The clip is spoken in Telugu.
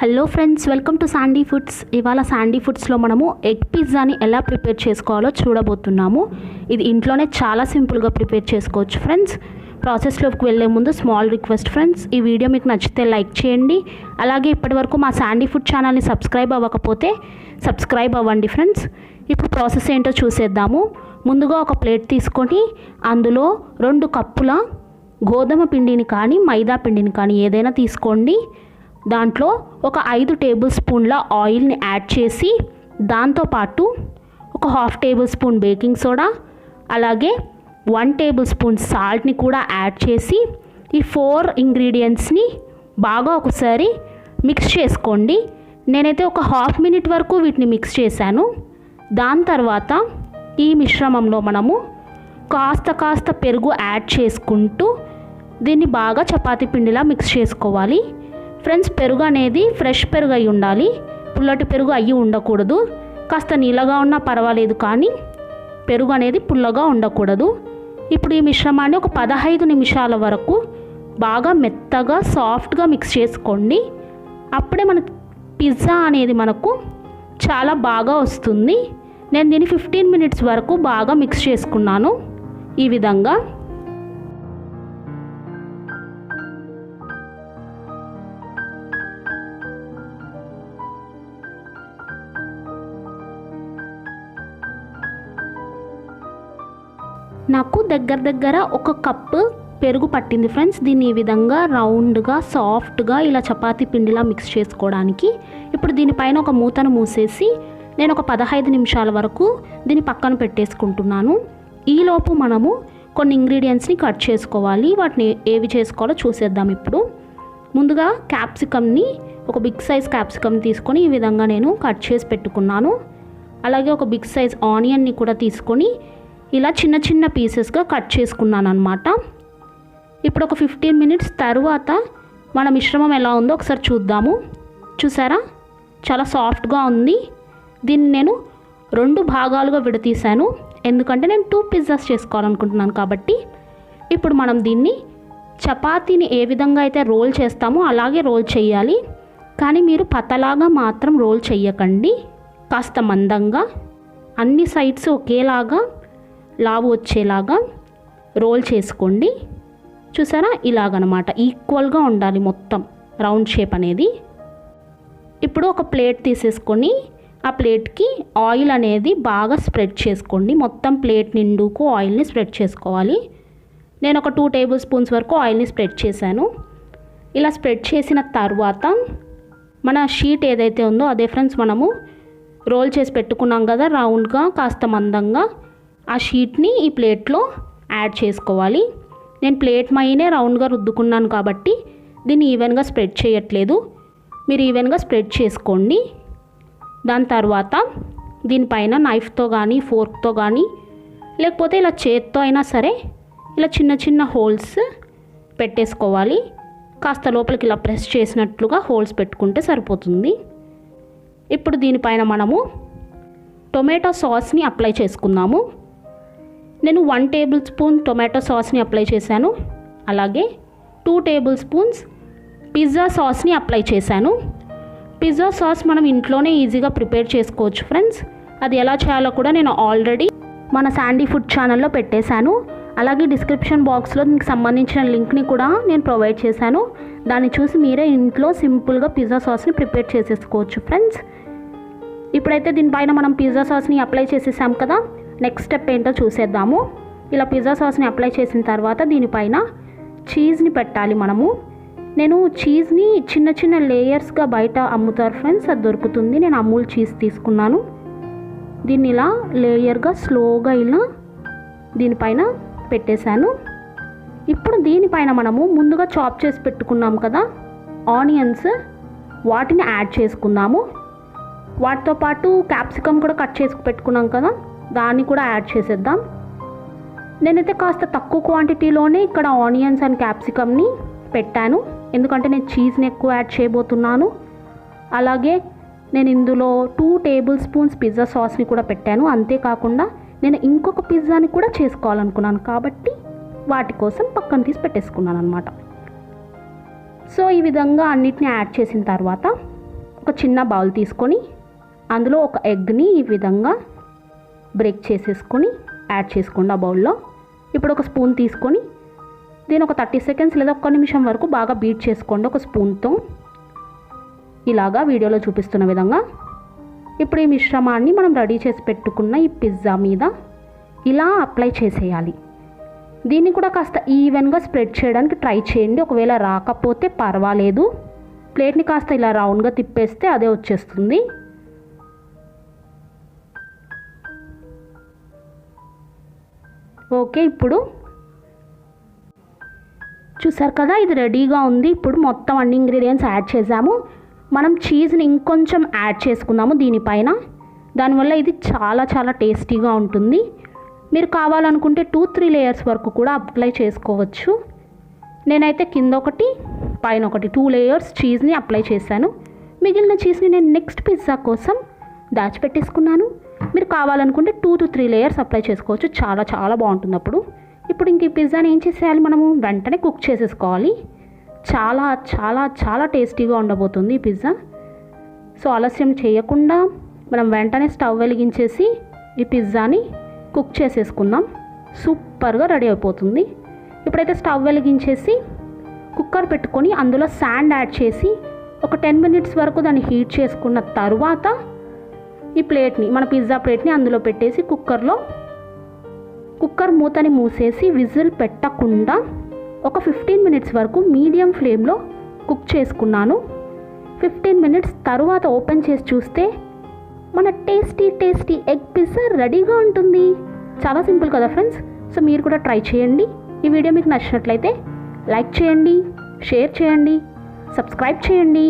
Hello friends, welcome to Sandy foods. ఇవాళ శాండీ ఫుడ్స్లో మనము ఎగ్ పిజ్జాని ఎలా ప్రిపేర్ చేసుకోవాలో చూడబోతున్నాము. ఇది ఇంట్లోనే చాలా సింపుల్గా ప్రిపేర్ చేసుకోవచ్చు ఫ్రెండ్స్. ప్రాసెస్లోకి వెళ్ళే ముందు స్మాల్ రిక్వెస్ట్ ఫ్రెండ్స్, ఈ వీడియో మీకు నచ్చితే లైక్ చేయండి. అలాగే ఇప్పటివరకు మా శాండీ ఫుడ్ ఛానల్ని సబ్స్క్రైబ్ అవ్వకపోతే సబ్స్క్రైబ్ అవ్వండి ఫ్రెండ్స్. ఇప్పుడు ప్రాసెస్ ఏంటో చూసేద్దాము. ముందుగా ఒక ప్లేట్ తీసుకొని అందులో 2 కప్పుల గోధుమ పిండిని కానీ మైదా పిండిని కానీ ఏదైనా తీసుకోండి. దాంట్లో ఒక 5 టేబుల్ స్పూన్ల ఆయిల్ని యాడ్ చేసి దాంతోపాటు ఒక 1/2 టేబుల్ స్పూన్ బేకింగ్ సోడా, అలాగే 1 టేబుల్ స్పూన్ సాల్ట్ని కూడా యాడ్ చేసి ఈ 4 ఇంగ్రీడియంట్స్ని బాగా ఒకసారి మిక్స్ చేసుకోండి. నేనైతే ఒక 1/2 మినిట్ వరకు వీటిని మిక్స్ చేశాను. దాని తర్వాత ఈ మిశ్రమంలో మనము కాస్త పెరుగు యాడ్ చేసుకుంటూ దీన్ని బాగా చపాతీ పిండిలా మిక్స్ చేసుకోవాలి. ఫ్రెండ్స్, పెరుగు అనేది ఫ్రెష్ పెరుగు అయి ఉండాలి, పుల్లటి పెరుగు అయ్యి ఉండకూడదు. కాస్త నీళ్ళగా ఉన్నా పర్వాలేదు, కానీ పెరుగు అనేది పుల్లగా ఉండకూడదు. ఇప్పుడు ఈ మిశ్రమాన్ని ఒక 15 నిమిషాల వరకు బాగా మెత్తగా సాఫ్ట్గా మిక్స్ చేసుకోండి. అప్పుడే మన పిజ్జా అనేది మనకు చాలా బాగా వస్తుంది. నేను దీన్ని 15 మినిట్స్ వరకు బాగా మిక్స్ చేసుకున్నాను. ఈ విధంగా నాకు దగ్గర 1 కప్పు పెరుగు పట్టింది ఫ్రెండ్స్. దీన్ని ఈ విధంగా రౌండ్గా సాఫ్ట్గా ఇలా చపాతీ పిండిలా మిక్స్ చేసుకోవడానికి. ఇప్పుడు దీనిపైన ఒక మూతను మూసేసి నేను ఒక 15 నిమిషాల వరకు దీన్ని పక్కన పెట్టేసుకుంటున్నాను. ఈలోపు మనము కొన్ని ఇంగ్రీడియంట్స్ని కట్ చేసుకోవాలి. వాటిని ఏవి చేసుకోవాలో చూసేద్దాం. ఇప్పుడు ముందుగా క్యాప్సికమ్ని, ఒక బిగ్ సైజ్ క్యాప్సికమ్ తీసుకొని ఈ విధంగా నేను కట్ చేసి పెట్టుకున్నాను. అలాగే ఒక బిగ్ సైజ్ ఆనియన్ని కూడా తీసుకొని ఇలా చిన్న పీసెస్గా కట్ చేసుకున్నాను అన్నమాట. ఇప్పుడు ఒక 15 మినిట్స్ తర్వాత మన మిశ్రమం ఎలా ఉందో ఒకసారి చూద్దాము. చూసారా, చాలా సాఫ్ట్గా ఉంది. దీన్ని నేను 2 భాగాలుగా విడతీశాను, ఎందుకంటే నేను 2 పిజ్జాస్ చేసుకోవాలనుకుంటున్నాను కాబట్టి. ఇప్పుడు మనం దీన్ని చపాతీని ఏ విధంగా అయితే రోల్ చేస్తామో అలాగే రోల్ చేయాలి. కానీ మీరు పతలాగా మాత్రం రోల్ చేయకండి, కాస్త మందంగా అన్ని సైడ్స్ ఒకేలాగా లావు వచ్చేలాగా రోల్ చేసుకోండి. చూసారా, ఇలాగనమాట ఈక్వల్గా ఉండాలి మొత్తం రౌండ్ షేప్ అనేది. ఇప్పుడు ఒక ప్లేట్ తీసేసుకొని ఆ ప్లేట్కి ఆయిల్ అనేది బాగా స్ప్రెడ్ చేసుకోండి. మొత్తం ప్లేట్ నిండుకు ఆయిల్ని స్ప్రెడ్ చేసుకోవాలి. నేను ఒక 2 టేబుల్ స్పూన్స్ వరకు ఆయిల్ని స్ప్రెడ్ చేశాను. ఇలా స్ప్రెడ్ చేసిన తర్వాత మన షీట్ ఏదైతే ఉందో అదే ఫ్రెండ్స్, మనము రోల్ చేసి పెట్టుకున్నాం కదా రౌండ్గా కాస్త మందంగా, ఆ షీట్ని ఈ ప్లేట్లో యాడ్ చేసుకోవాలి. నేను ప్లేట్ మైనే రౌండ్గా రుద్దుకున్నాను కాబట్టి దీన్ని ఈవెన్గా స్ప్రెడ్ చేయట్లేదు. మీరు ఈవెన్గా స్ప్రెడ్ చేసుకోండి. దాని తర్వాత దీనిపైన నైఫ్తో కానీ ఫోర్క్తో కానీ లేకపోతే ఇలా చేత్తో అయినా సరే ఇలా చిన్న హోల్స్ పెట్టేసుకోవాలి. కాస్త లోపలికి ఇలా ప్రెస్ చేసినట్లుగా హోల్స్ పెట్టుకుంటే సరిపోతుంది. ఇప్పుడు దీనిపైన మనము టొమాటో సాస్ని అప్లై చేసుకుందాము. నేను 1 టేబుల్ స్పూన్ టొమాటో సాస్ని అప్లై చేశాను. అలాగే 2 టేబుల్ స్పూన్స్ పిజ్జా సాస్ని అప్లై చేశాను. పిజ్జా సాస్ మనం ఇంట్లోనే ఈజీగా ప్రిపేర్ చేసుకోవచ్చు ఫ్రెండ్స్. అది ఎలా చేయాలో కూడా నేను ఆల్రెడీ మన శాండీ ఫుడ్ ఛానల్లో పెట్టేశాను. అలాగే డిస్క్రిప్షన్ బాక్స్లో దీనికి సంబంధించిన లింక్ని కూడా నేను ప్రొవైడ్ చేశాను. దాన్ని చూసి మీరే ఇంట్లో సింపుల్గా పిజ్జా సాస్ని ప్రిపేర్ చేసేసుకోవచ్చు ఫ్రెండ్స్. ఇప్పుడైతే దీనిపైన మనం పిజ్జా సాస్ని అప్లై చేసేసాం కదా, నెక్స్ట్ స్టెప్ ఏంటో చూసేద్దాము. ఇలా పిజ్జా సాస్ని అప్లై చేసిన తర్వాత దీనిపైన చీజ్ని పెట్టాలి మనము. నేను చీజ్ని చిన్న లేయర్స్గా బయట అమ్ముతారు ఫ్రెండ్స్, అది దొరుకుతుంది. నేను అమూల్ చీజ్ తీసుకున్నాను. దీన్ని ఇలా లేయర్గా స్లోగా ఇలా దీనిపైన పెట్టేశాను. ఇప్పుడు దీనిపైన మనము ముందుగా చాప్ చేసి పెట్టుకున్నాం కదా ఆనియన్స్, వాటిని యాడ్ చేసుకుందాము. వాటితో పాటు క్యాప్సికమ్ కూడా కట్ చేసి పెట్టుకున్నాం కదా, దాన్ని కూడా యాడ్ చేసేద్దాం. నేనైతే కాస్త తక్కువ క్వాంటిటీలోనే ఇక్కడ ఆనియన్స్ అండ్ క్యాప్సికమ్ని పెట్టాను, ఎందుకంటే నేను చీజ్ని ఎక్కువ యాడ్ చేయబోతున్నాను. అలాగే నేను ఇందులో 2 టేబుల్ స్పూన్స్ పిజ్జా సాస్ని కూడా పెట్టాను. అంతేకాకుండా నేను ఇంకొక పిజ్జాని కూడా చేసుకోవాలనుకున్నాను కాబట్టి వాటి కోసం పక్కన తీసి పెట్టేసుకున్నాను అనమాట. సో ఈ విధంగా అన్నిటిని యాడ్ చేసిన తర్వాత ఒక చిన్న బౌల్ తీసుకొని అందులో ఒక ఎగ్ని ఈ విధంగా బ్రేక్ చేసేసుకొని యాడ్ చేసుకోండి ఆ బౌల్లో. ఇప్పుడు ఒక స్పూన్ తీసుకొని దీని ఒక 30 సెకండ్స్ లేదా 1 నిమిషం వరకు బాగా బీట్ చేసుకోండి ఒక స్పూన్తో, ఇలాగా వీడియోలో చూపిస్తున్న విధంగా. ఇప్పుడు ఈ మిశ్రమాన్ని మనం రెడీ చేసి పెట్టుకున్న ఈ పిజ్జా మీద ఇలా అప్లై చేసేయాలి. దీన్ని కూడా కాస్త ఈవెన్గా స్ప్రెడ్ చేయడానికి ట్రై చేయండి. ఒకవేళ రాకపోతే పర్వాలేదు, ప్లేట్ని కాస్త ఇలా రౌండ్గా తిప్పేస్తే అదే వచ్చేస్తుంది. ఓకే, ఇప్పుడు చూసారు కదా ఇది రెడీగా ఉంది. ఇప్పుడు మొత్తం అన్ని ఇంగ్రీడియంట్స్ యాడ్ చేసాము. మనం చీజ్ని ఇంకొంచెం యాడ్ చేసుకుందాము దీనిపైన. దానివల్ల ఇది చాలా చాలా టేస్టీగా ఉంటుంది. మీరు కావాలనుకుంటే 2-3 లేయర్స్ వరకు కూడా అప్లై చేసుకోవచ్చు. నేనైతే కింద ఒకటి పైన ఒకటి 2 లేయర్స్ చీజ్ని అప్లై చేశాను. మిగిలిన చీజ్ని నేను నెక్స్ట్ పిజ్జా కోసం దాచిపెట్టేసుకున్నాను. మీరు కావాలనుకుంటే 2-3 లేయర్స్ అప్లై చేసుకోవచ్చు. చాలా చాలా బాగుంటుంది అప్పుడు. ఇప్పుడు ఇంక ఈ పిజ్జాని ఏం చేసేయాలి, మనము వెంటనే కుక్ చేసేసుకోవాలి. చాలా చాలా చాలా టేస్టీగా ఉండబోతుంది ఈ పిజ్జా. సో ఆలస్యం చేయకుండా మనం వెంటనే స్టవ్ వెలిగించేసి ఈ పిజ్జాని కుక్ చేసేసుకుందాం. సూపర్గా రెడీ అయిపోతుంది. ఇప్పుడైతే స్టవ్ వెలిగించేసి కుక్కర్ పెట్టుకొని అందులో శాండ్ యాడ్ చేసి ఒక 10 మినిట్స్ వరకు దాన్ని హీట్ చేసుకున్న తర్వాత ఈ ప్లేట్ని, మన పిజ్జా ప్లేట్ని అందులో పెట్టేసి కుక్కర్ మూతని మూసేసి విజిల్ పెట్టకుండా ఒక 15 మినిట్స్ వరకు మీడియం ఫ్లేమ్లో కుక్ చేసుకున్నాను. 15 మినిట్స్ తర్వాత ఓపెన్ చేసి చూస్తే మన టేస్టీ టేస్టీ ఎగ్ పిజ్జా రెడీగా ఉంటుంది. చాలా సింపుల్ కదా ఫ్రెండ్స్. సో మీరు కూడా ట్రై చేయండి. ఈ వీడియో మీకు నచ్చినట్లయితే లైక్ చేయండి, షేర్ చేయండి, సబ్స్క్రైబ్ చేయండి.